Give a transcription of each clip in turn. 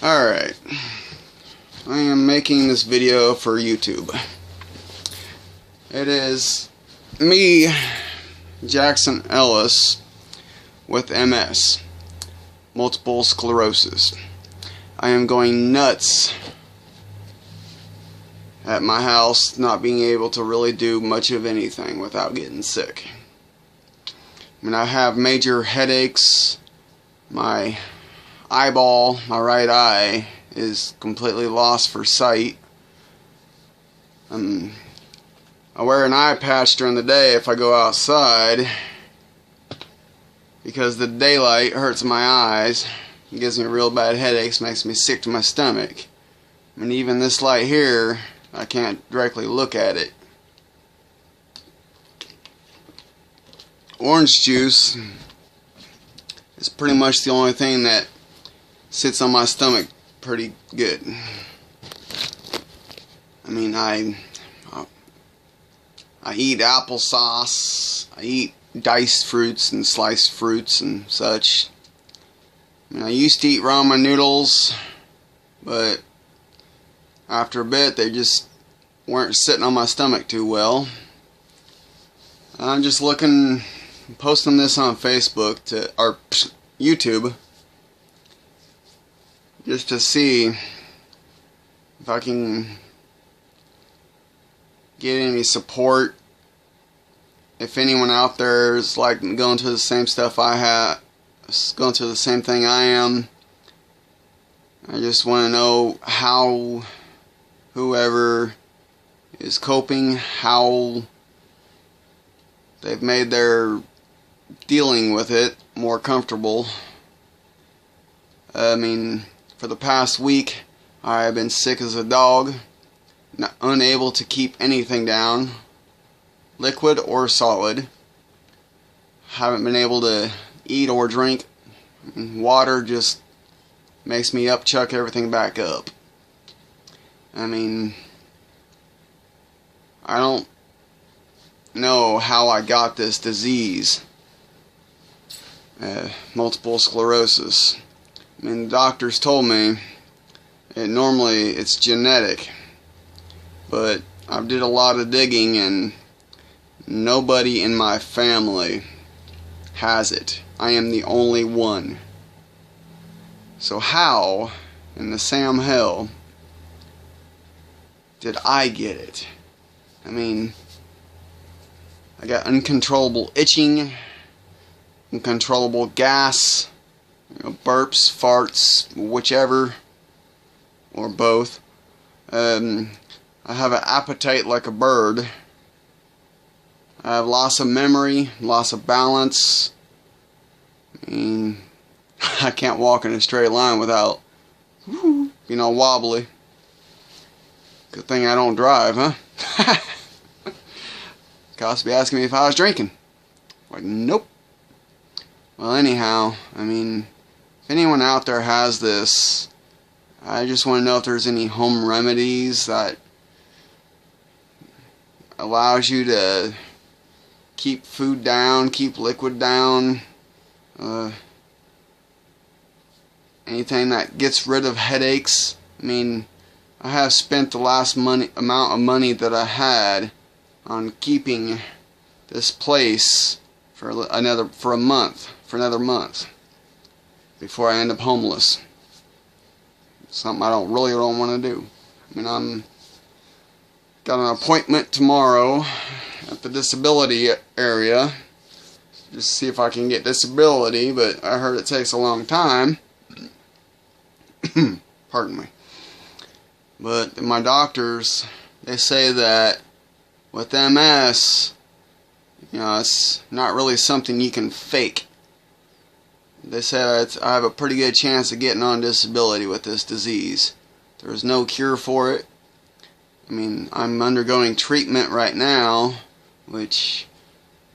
Alright, I am making this video for YouTube. It is me, Jackson Ellis, with MS, multiple sclerosis. I am going nuts at my house, not being able to really do much of anything without getting sick. I mean, I have major headaches. My eyeball, my right eye, is completely lost for sight. I wear an eye patch during the day if I go outside because the daylight hurts my eyes. It gives me real bad headaches, makes me sick to my stomach. I mean, even this light here, I can't directly look at it. Orange juice is pretty much the only thing that sits on my stomach pretty good. I mean, I eat applesauce, I eat diced fruits and sliced fruits and such. I mean, I used to eat ramen noodles, but after a bit they just weren't sitting on my stomach too well. I'm just posting this on Facebook or YouTube, just to see if I can get any support. If anyone out there is like going through the same stuff I have, going through the same thing I am, I just want to know how whoever is coping, how they've made their dealing with it more comfortable. I mean, for the past week I have been sick as a dog, unable to keep anything down, liquid or solid. Haven't been able to eat or drink. Water just makes me chuck everything back up. I mean, I don't know how I got this disease, multiple sclerosis. I mean, the doctors told me normally it's genetic, but I did a lot of digging and nobody in my family has it. I am the only one. So how in the Sam hell did I get it? I mean, I got uncontrollable itching, uncontrollable gas, burps, farts, whichever, or both. I have an appetite like a bird. I have loss of memory, loss of balance. I mean, I can't walk in a straight line without being all wobbly. Good thing I don't drive, huh? Cops be asking me if I was drinking. Like, nope. Well, anyhow, I mean, if anyone out there has this, I just want to know if there's any home remedies that allows you to keep food down, keep liquid down, anything that gets rid of headaches. I mean, I have spent the last amount of money that I had on keeping this place for another month before I end up homeless. Something I really don't want to do. I mean, I'm got an appointment tomorrow at the disability area just to see if I can get disability, but I heard it takes a long time. Pardon me. But my doctors, they say that with MS, it's not really something you can fake. They said I have a pretty good chance of getting on disability with this disease. There's no cure for it. I mean, I'm undergoing treatment right now, which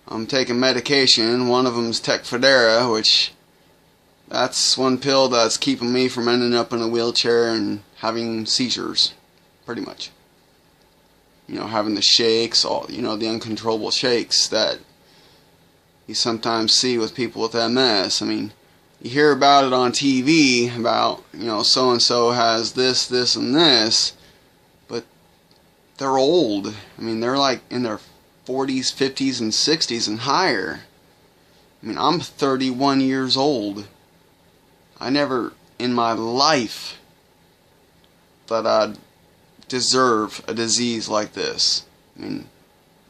I'm taking medication. One of them is Tecfidera, which that's one pill that's keeping me from ending up in a wheelchair and having seizures, pretty much. Having the shakes, the uncontrollable shakes that you sometimes see with people with MS. I mean, you hear about it on TV about, so and so has this, this, and this, but they're old. I mean, they're like in their 40s, 50s, and 60s and higher. I mean, I'm 31 years old. I never in my life thought I'd deserve a disease like this. I mean,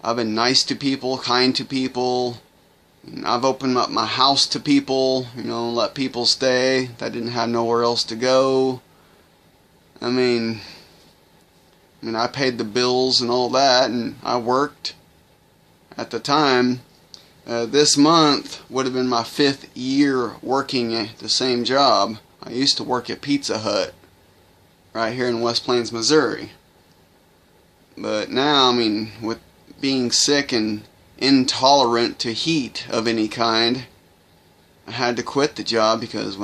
I've been nice to people, kind to people. I've opened up my house to people, let people stay that didn't have nowhere else to go. I mean, I paid the bills and all that, and I worked at the time. This month would have been my 5th year working at the same job. I used to work at Pizza Hut right here in West Plains, Missouri. But now, with being sick and intolerant to heat of any kind, I had to quit the job because,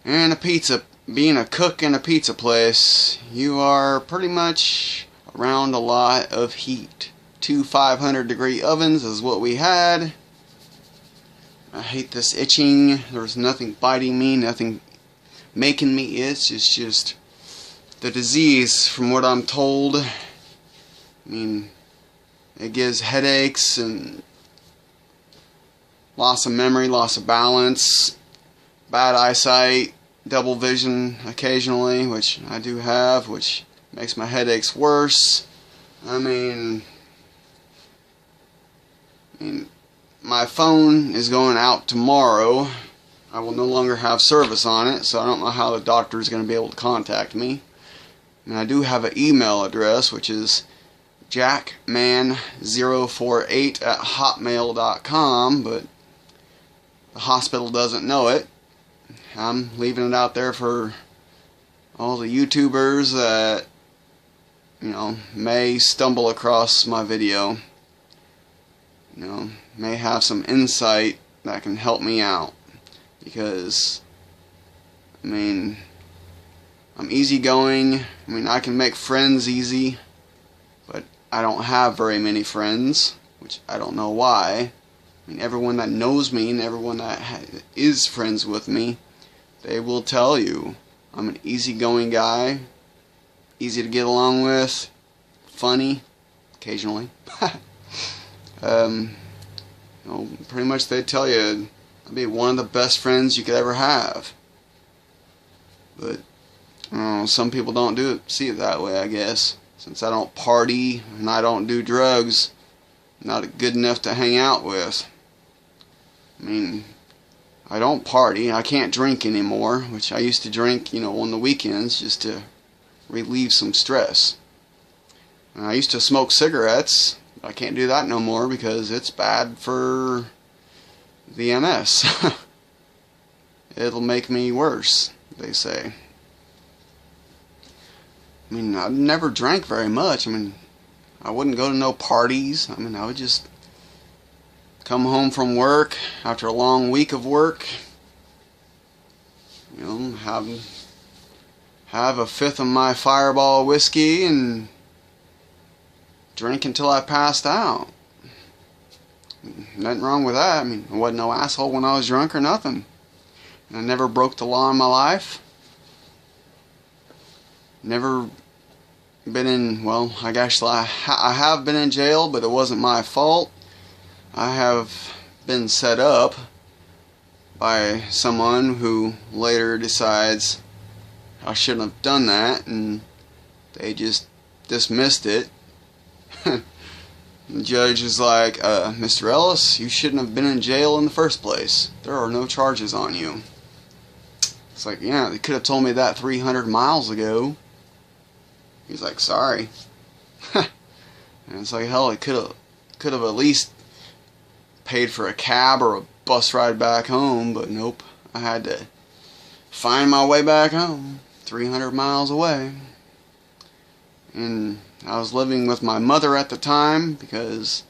being a cook in a pizza place, you are pretty much around a lot of heat. 2 500-degree ovens is what we had. I hate this itching. There's nothing biting me, nothing making me itch. It's just the disease, from what I'm told. It gives headaches and loss of memory, loss of balance, bad eyesight, double vision occasionally, which I do have, which makes my headaches worse. My phone is going out tomorrow. I will no longer have service on it, so I don't know how the doctor is going to be able to contact me. I do have an email address, which is jackman048@hotmail.com, but the hospital doesn't know it. I'm leaving it out there for all the YouTubers that, may stumble across my video. May have some insight that can help me out. Because, I'm easygoing. I can make friends easy. But I don't have very many friends, which I don't know why. Everyone that knows me and everyone that is friends with me, they will tell you I'm an easygoing guy, easy to get along with, funny, occasionally. Pretty much they tell you I'd be one of the best friends you could ever have. But some people don't see it that way, I guess. Since I don't party and I don't do drugs, I'm not good enough to hang out with. I don't party. I can't drink anymore, which I used to drink, on the weekends just to relieve some stress. And I used to smoke cigarettes, but I can't do that no more because it's bad for the MS. It'll make me worse, they say. I never drank very much. I wouldn't go to no parties. I would just come home from work after a long week of work. Have a 5th of my Fireball whiskey and drink until I passed out. Nothing wrong with that. I wasn't no asshole when I was drunk or nothing. And I never broke the law in my life. Never been in, I guess I have been in jail, but it wasn't my fault. I have been set up by someone who later decides I shouldn't have done that, and they just dismissed it. The judge is like, Mr. Ellis, you shouldn't have been in jail in the first place. There are no charges on you. It's like, yeah, they could have told me that 300 miles ago. He's like, sorry. And it's like, hell, it could have at least paid for a cab or a bus ride back home, but nope. I had to find my way back home, 300 miles away. And I was living with my mother at the time because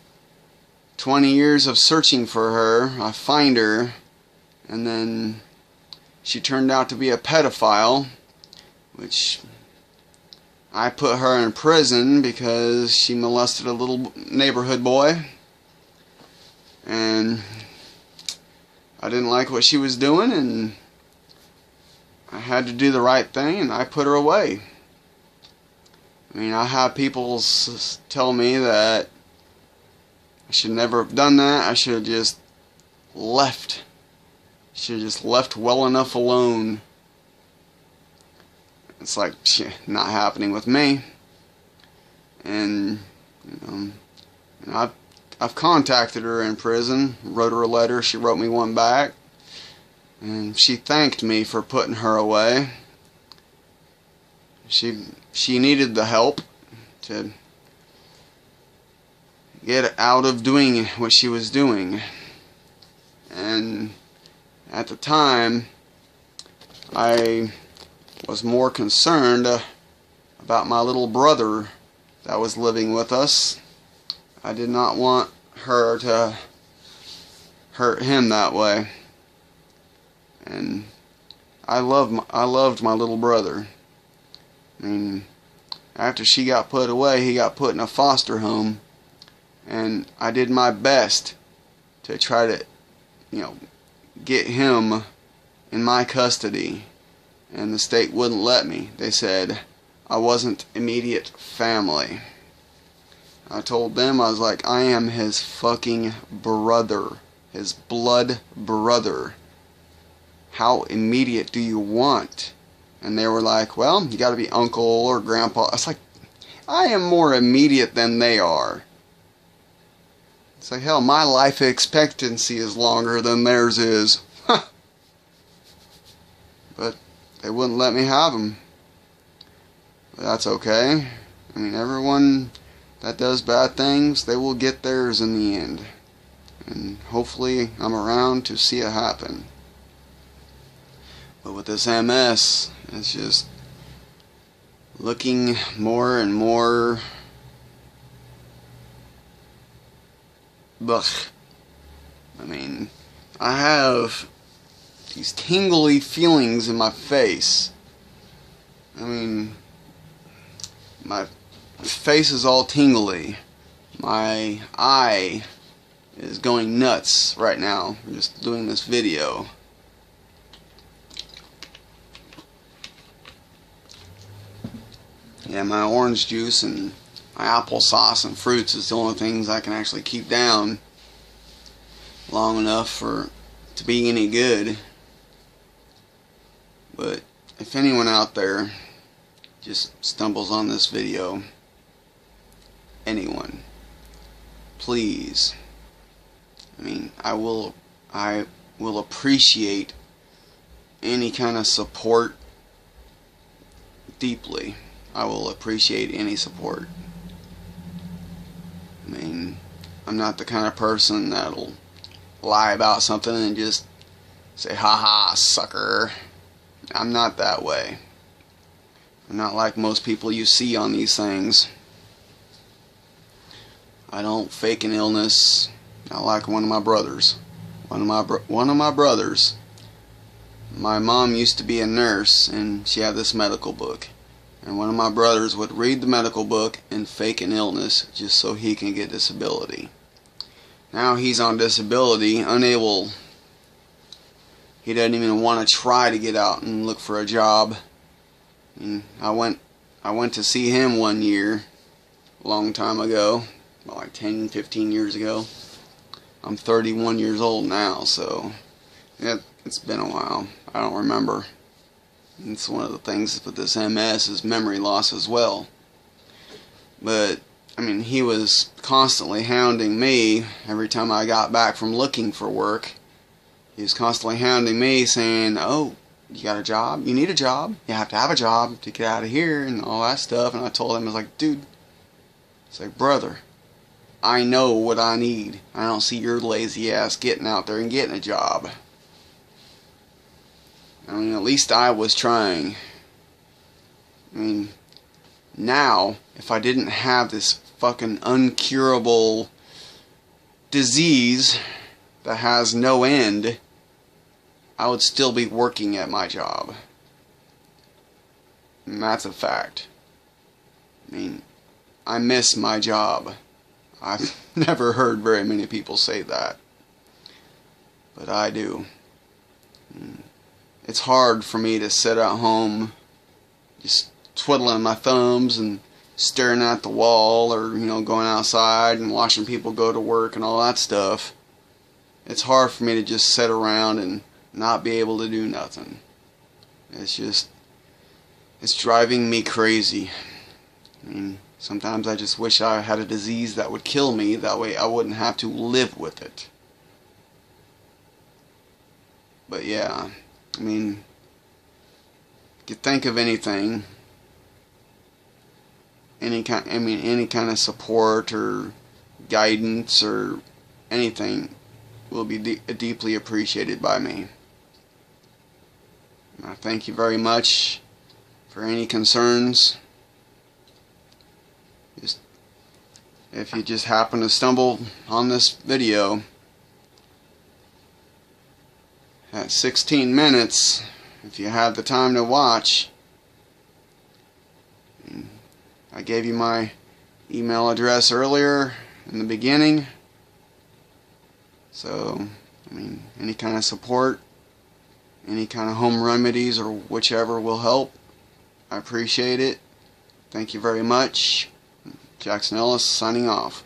20 years of searching for her, I find her, and then she turned out to be a pedophile, which I put her in prison because she molested a little neighborhood boy. And I didn't like what she was doing, and I had to do the right thing, and I put her away. I mean, I have people tell me that I should never have done that. I should have just left. Should have just left well enough alone. It's like, not happening with me. And, I've contacted her in prison, wrote her a letter, she wrote me one back, and she thanked me for putting her away. She needed the help to get out of doing what she was doing. And at the time, I was more concerned about my little brother that was living with us. I did not want her to hurt him that way. And I loved my little brother. I mean, after she got put away, he got put in a foster home, and I did my best to try to, get him in my custody, and the state wouldn't let me. They said I wasn't immediate family. I told them, I was like, I am his fucking brother, his blood brother. How immediate do you want? And they were like, well, you gotta be uncle or grandpa. I was like, I am more immediate than they are. It's like, hell, my life expectancy is longer than theirs is. But they wouldn't let me have them. But that's okay. I mean, everyone that does bad things, they will get theirs in the end. And hopefully I'm around to see it happen. But with this MS, it's just looking more and more ugh. I mean, I have these tingly feelings in my face. I mean, my face is all tingly. My eye is going nuts right now. I'm just doing this video. Yeah, my orange juice and my applesauce and fruits is the only things I can actually keep down long enough to be any good. But if anyone out there just stumbles on this video, anyone, please, I mean, I will appreciate any kind of support deeply. I will appreciate any support. I mean, I'm not the kind of person that'll lie about something and just say, haha, sucker. I'm not that way. I'm not like most people you see on these things. I don't fake an illness. Not like one of my brothers. One of my brothers. My mom used to be a nurse, and she had this medical book. And one of my brothers would read the medical book and fake an illness just so he can get disability. Now he's on disability, unable. He doesn't even want to try to get out and look for a job. And I went to see him one year, a long time ago, about like 10, 15 years ago. I'm 31 years old now, so yeah, it's been a while. I don't remember. It's one of the things with this MS is memory loss as well. But, I mean, he was constantly hounding me every time I got back from looking for work. He was constantly hounding me saying, oh, you got a job? You need a job? You have to have a job to get out of here and all that stuff. And I told him, I was like, dude, it's like, brother, I know what I need. I don't see your lazy ass getting out there and getting a job. I mean, at least I was trying. I mean, now, if I didn't have this fucking uncurable disease that has no end, I would still be working at my job. And that's a fact. I mean, I miss my job. I've never heard very many people say that. but I do. It's hard for me to sit at home just twiddling my thumbs and staring at the wall, or going outside and watching people go to work and all that stuff. It's hard for me to just sit around and not be able to do nothing. It's driving me crazy. I mean, sometimes I just wish I had a disease that would kill me, that way I wouldn't have to live with it. But yeah, I mean, if you think of anything, any kind of support or guidance or anything will be deeply appreciated by me. I thank you very much for any concerns. If you just happen to stumble on this video at 16 minutes, if you have the time to watch, I gave you my email address earlier in the beginning. So, I mean, any kind of support, any kind of home remedies or whichever will help, I appreciate it. Thank you very much. Jackson Ellis signing off.